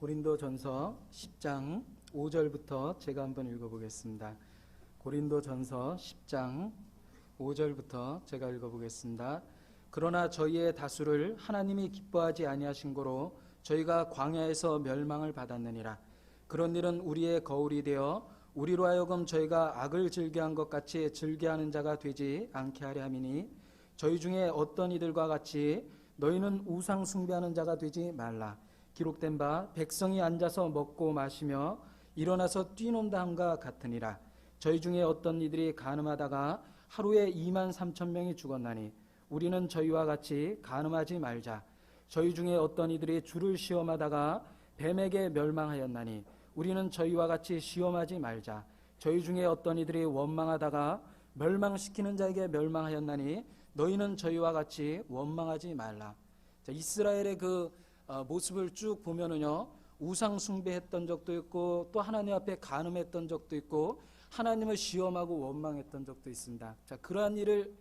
고린도전서 10장 5절부터 제가 한번 읽어보겠습니다. 고린도전서 10장 5절부터 제가 읽어보겠습니다. 그러나 저희의 다수를 하나님이 기뻐하지 아니하신 고로 저희가 광야에서 멸망을 받았느니라. 그런 일은 우리의 거울이 되어 우리로 하여금 저희가 악을 즐겨한 것 같이 즐겨하는 자가 되지 않게 하려 함이니, 저희 중에 어떤 이들과 같이 너희는 우상 숭배하는 자가 되지 말라. 기록된 바 백성이 앉아서 먹고 마시며 일어나서 뛰논다 함과 같으니라. 저희 중에 어떤 이들이 간음하다가 하루에 2만 3천 명이 죽었나니 우리는 저희와 같이 간음하지 말자. 저희 중에 어떤 이들이 주를 시험하다가 뱀에게 멸망하였나니 우리는 저희와 같이 시험하지 말자. 저희 중에 어떤 이들이 원망하다가 멸망시키는 자에게 멸망하였나니 너희는 저희와 같이 원망하지 말라. 자, 이스라엘의 그 모습을 쭉 보면은요, 우상 숭배했던 적도 있고 또 하나님 앞에 간음했던 적도 있고 하나님을 시험하고 원망했던 적도 있습니다. 자, 그러한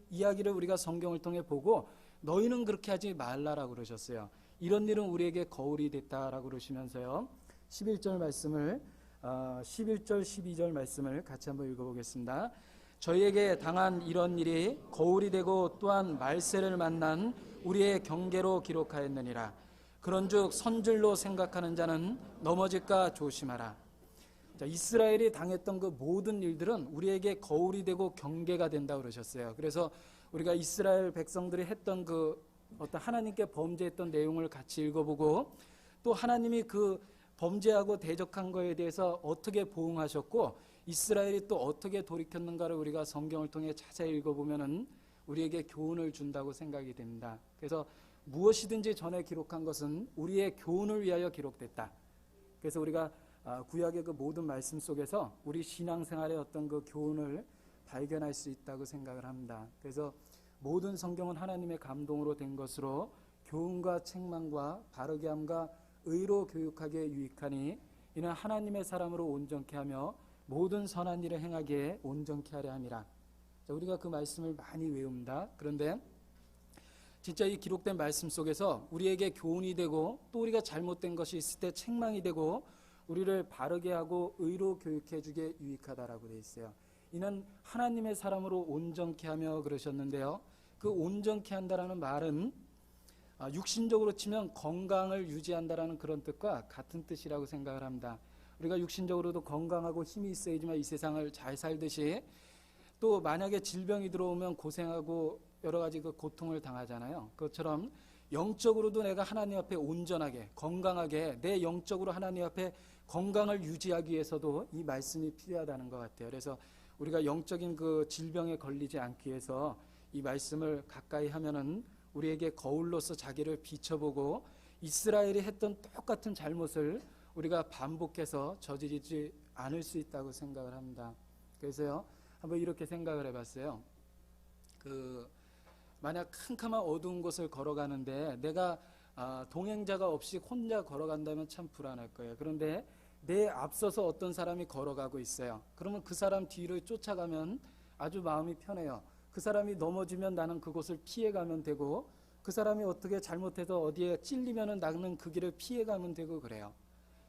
이야기를 우리가 성경을 통해 보고 너희는 그렇게 하지 말라라고 그러셨어요. 이런 일은 우리에게 거울이 됐다라고 그러시면서요, 11절 말씀을 11절 12절 말씀을 같이 한번 읽어보겠습니다. 저희에게 당한 이런 일이 거울이 되고 또한 말세를 만난 우리의 경계로 기록하였느니라. 그런즉 선줄로 생각하는 자는 넘어질까 조심하라. 자, 이스라엘이 당했던 그 모든 일들은 우리에게 거울이 되고 경계가 된다고 그러셨어요. 그래서 우리가 이스라엘 백성들이 했던 그 어떤 하나님께 범죄했던 내용을 같이 읽어보고, 또 하나님이 그 범죄하고 대적한 거에 대해서 어떻게 보응하셨고 이스라엘이 또 어떻게 돌이켰는가를 우리가 성경을 통해 자세히 읽어보면은 우리에게 교훈을 준다고 생각이 됩니다. 그래서 무엇이든지 전에 기록한 것은 우리의 교훈을 위하여 기록됐다. 그래서 우리가 구약의 그 모든 말씀 속에서 우리 신앙생활의 어떤 그 교훈을 발견할 수 있다고 생각을 합니다. 그래서 모든 성경은 하나님의 감동으로 된 것으로 교훈과 책망과 바르게 함과 의로 교육하기에 유익하니 이는 하나님의 사람으로 온전케 하며 모든 선한 일을 행하기에 온전케 하려 함이라. 자, 우리가 그 말씀을 많이 외웁니다. 그런데 진짜 이 기록된 말씀 속에서 우리에게 교훈이 되고 또 우리가 잘못된 것이 있을 때 책망이 되고 우리를 바르게 하고 의로 교육해 주기에 유익하다라고 되어 있어요. 이는 하나님의 사람으로 온전케 하며 그러셨는데요, 그 온전케 한다라는 말은 육신적으로 치면 건강을 유지한다라는 그런 뜻과 같은 뜻이라고 생각을 합니다. 우리가 육신적으로도 건강하고 힘이 있어야지만 이 세상을 잘 살듯이, 또 만약에 질병이 들어오면 고생하고 여러 가지 그 고통을 당하잖아요. 그것처럼 영적으로도 내가 하나님 앞에 온전하게 건강하게 내 영적으로 하나님 앞에 건강을 유지하기 위해서도 이 말씀이 필요하다는 것 같아요. 그래서 우리가 영적인 그 질병에 걸리지 않기 위해서 이 말씀을 가까이 하면은 우리에게 거울로서 자기를 비춰보고 이스라엘이 했던 똑같은 잘못을 우리가 반복해서 저지르지 않을 수 있다고 생각을 합니다. 그래서요, 한번 이렇게 생각을 해봤어요. 만약 캄캄한 어두운 곳을 걸어가는데 내가 동행자가 없이 혼자 걸어간다면 참 불안할 거예요. 그런데 내 앞서서 어떤 사람이 걸어가고 있어요. 그러면 그 사람 뒤를 쫓아가면 아주 마음이 편해요. 그 사람이 넘어지면 나는 그곳을 피해가면 되고, 그 사람이 어떻게 잘못해서 어디에 찔리면은 나는 그 길을 피해가면 되고 그래요.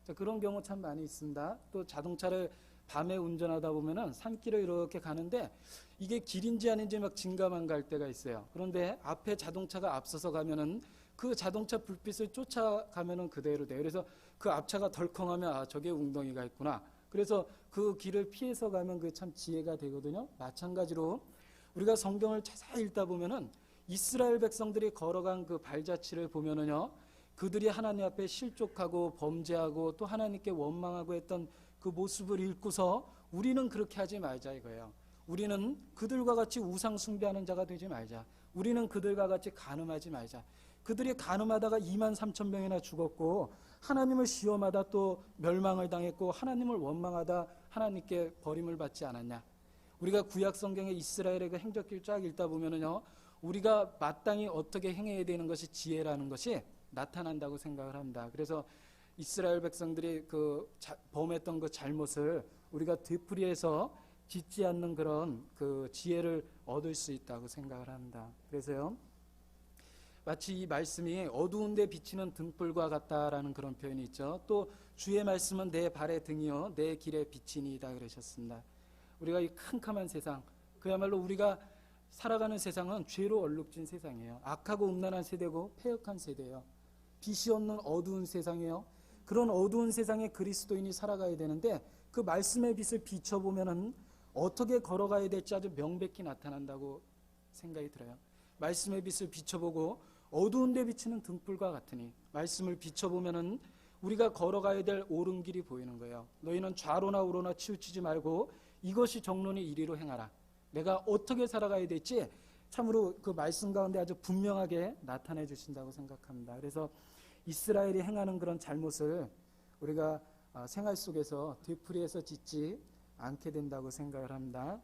자, 그런 경우 참 많이 있습니다. 또 자동차를 밤에 운전하다 보면은 산길을 이렇게 가는데 이게 길인지 아닌지 막 진감만 갈 때가 있어요. 그런데 앞에 자동차가 앞서서 가면은 그 자동차 불빛을 쫓아가면은 그대로 돼요. 그래서 그 앞차가 덜컹하면 저게 웅덩이가 있구나. 그래서 그 길을 피해서 가면 그게 참 지혜가 되거든요. 마찬가지로 우리가 성경을 자세히 읽다 보면은 이스라엘 백성들이 걸어간 그 발자취를 보면은요, 그들이 하나님 앞에 실족하고 범죄하고 또 하나님께 원망하고 했던 그 모습을 읽고서 우리는 그렇게 하지 말자 이거예요. 우리는 그들과 같이 우상 숭배하는 자가 되지 말자. 우리는 그들과 같이 간음하지 말자. 그들이 간음하다가 2만 3천 명이나 죽었고 하나님을 시험하다 또 멸망을 당했고 하나님을 원망하다 하나님께 버림을 받지 않았냐. 우리가 구약 성경의 이스라엘의 그 행적길 쫙 읽다 보면은요, 우리가 마땅히 어떻게 행해야 되는 것이 지혜라는 것이 나타난다고 생각을 합니다. 그래서 이스라엘 백성들이 범했던 그 잘못을 우리가 되풀이해서 짓지 않는 그런 그 지혜를 얻을 수 있다고 생각을 합니다. 그래서요, 마치 이 말씀이 어두운 데 비치는 등불과 같다라는 그런 표현이 있죠. 또 주의 말씀은 내 발의 등이요 내 길의 빛이니이다 그러셨습니다. 우리가 이 캄캄한 세상, 그야말로 우리가 살아가는 세상은 죄로 얼룩진 세상이에요. 악하고 음란한 세대고 패역한 세대예요. 빛이 없는 어두운 세상이에요. 그런 어두운 세상에 그리스도인이 살아가야 되는데 그 말씀의 빛을 비춰보면은 어떻게 걸어가야 될지 아주 명백히 나타난다고 생각이 들어요. 말씀의 빛을 비춰보고 어두운 데 비치는 등불과 같으니 말씀을 비춰보면은 우리가 걸어가야 될 옳은 길이 보이는 거예요. 너희는 좌로나 우로나 치우치지 말고 이것이 정론이 이리로 행하라. 내가 어떻게 살아가야 될지 참으로 그 말씀 가운데 아주 분명하게 나타내 주신다고 생각합니다. 그래서 이스라엘이 행하는 그런 잘못을 우리가 생활 속에서 되풀이해서 짓지 않게 된다고 생각을 합니다.